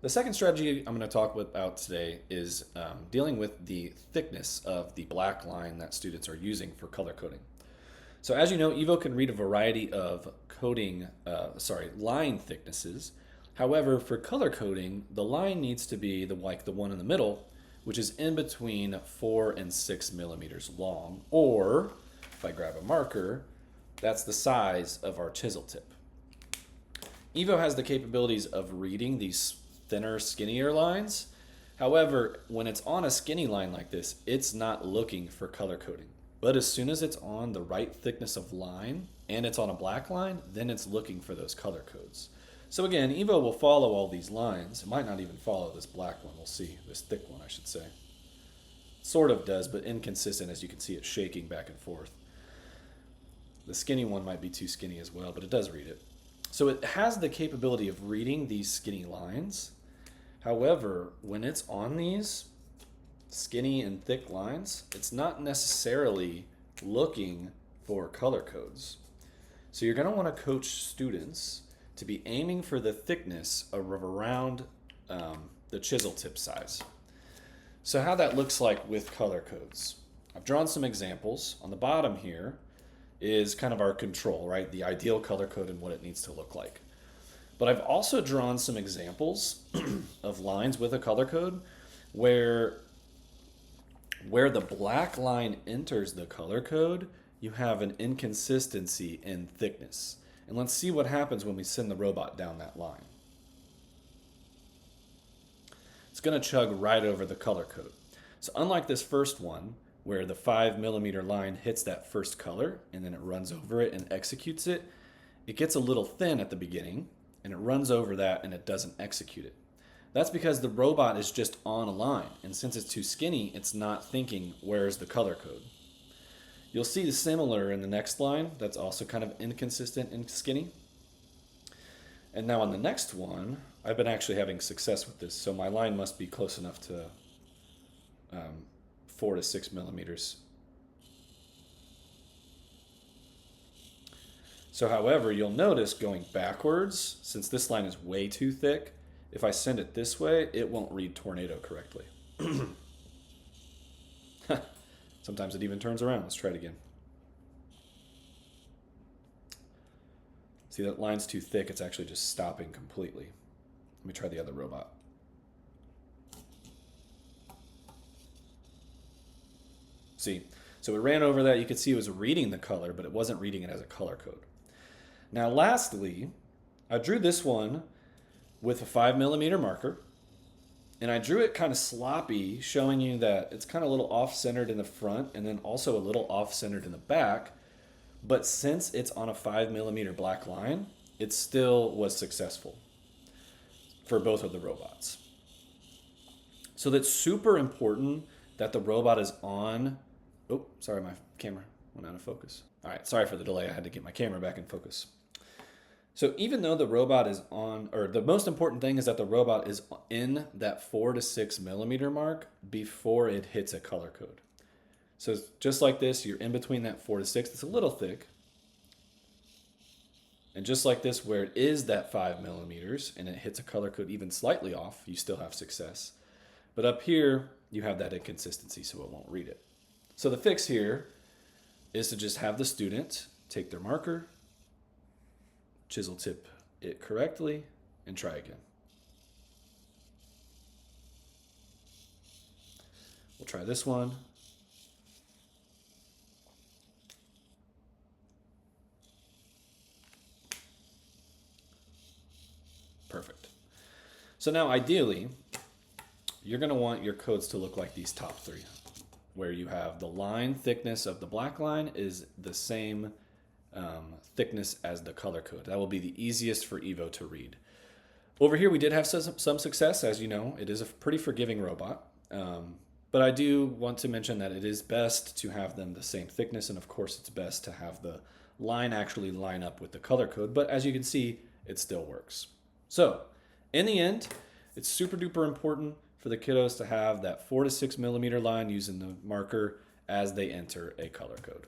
The second strategy I'm going to talk about today is dealing with the thickness of the black line that students are using for color coding. So as you know, Evo can read a variety of line thicknesses. However, for color coding, the line needs to be like the one in the middle, which is in between 4 and 6 millimeters long, or if I grab a marker, that's the size of our chisel tip. Evo has the capabilities of reading these thinner, skinnier lines. However, when it's on a skinny line like this, it's not looking for color coding. But as soon as it's on the right thickness of line and it's on a black line, then it's looking for those color codes. So again, Evo will follow all these lines. It might not even follow this black one. We'll see. This thick one, I should say. Sort of does, but inconsistent, as you can see it shaking back and forth. The skinny one might be too skinny as well, but it does read it. So it has the capability of reading these skinny lines. However, when it's on these skinny and thick lines, it's not necessarily looking for color codes. So you're going to want to coach students to be aiming for the thickness of around the chisel tip size. So how that looks like with color codes. I've drawn some examples. On the bottom here is kind of our control, right? The ideal color code and what it needs to look like. But I've also drawn some examples of lines with a color code where the black line enters the color code, you have an inconsistency in thickness. And let's see what happens when we send the robot down that line. It's going to chug right over the color code. So unlike this first one, where the 5 millimeter line hits that first color and then it runs over it and executes it, it gets a little thin at the beginning and it runs over that and it doesn't execute it. That's because the robot is just on a line, and since it's too skinny, it's not thinking, where's the color code? You'll see the similar in the next line that's also kind of inconsistent and skinny. And now on the next one, I've been actually having success with this, so my line must be close enough to 4 to 6 millimeters. So however, you'll notice going backwards, since this line is way too thick, if I send it this way, it won't read tornado correctly. Sometimes it even turns around. Let's try it again. See, that line's too thick. It's actually just stopping completely. Let me try the other robot. See, so it ran over that. You could see it was reading the color, but it wasn't reading it as a color code. Now, lastly, I drew this one with a 5 millimeter marker, and I drew it kind of sloppy, showing you that it's kind of a little off-centered in the front and then also a little off-centered in the back. But since it's on a 5 millimeter black line, it still was successful for both of the robots. So that's super important that the robot is on. Oh, sorry, my camera went out of focus. All right, sorry for the delay. I had to get my camera back in focus. So even though the robot is on, or the most important thing is that the robot is in that 4 to 6 millimeter mark before it hits a color code. So just like this, you're in between that 4 to 6. It's a little thick. And just like this, where it is that 5 millimeters and it hits a color code even slightly off, you still have success. But up here, you have that inconsistency, so it won't read it. So the fix here is to just have the student take their marker, chisel tip it correctly, and try again. We'll try this one. Perfect. So now ideally, you're going to want your codes to look like these top three, where you have the line thickness of the black line is the same thickness as the color code. That will be the easiest for Evo to read. Over here we did have some success. As you know, it is a pretty forgiving robot. But I do want to mention that it is best to have them the same thickness, and of course it's best to have the line actually line up with the color code. But as you can see, it still works. So in the end, it's super duper important for the kiddos to have that 4 to 6 millimeter line using the marker as they enter a color code.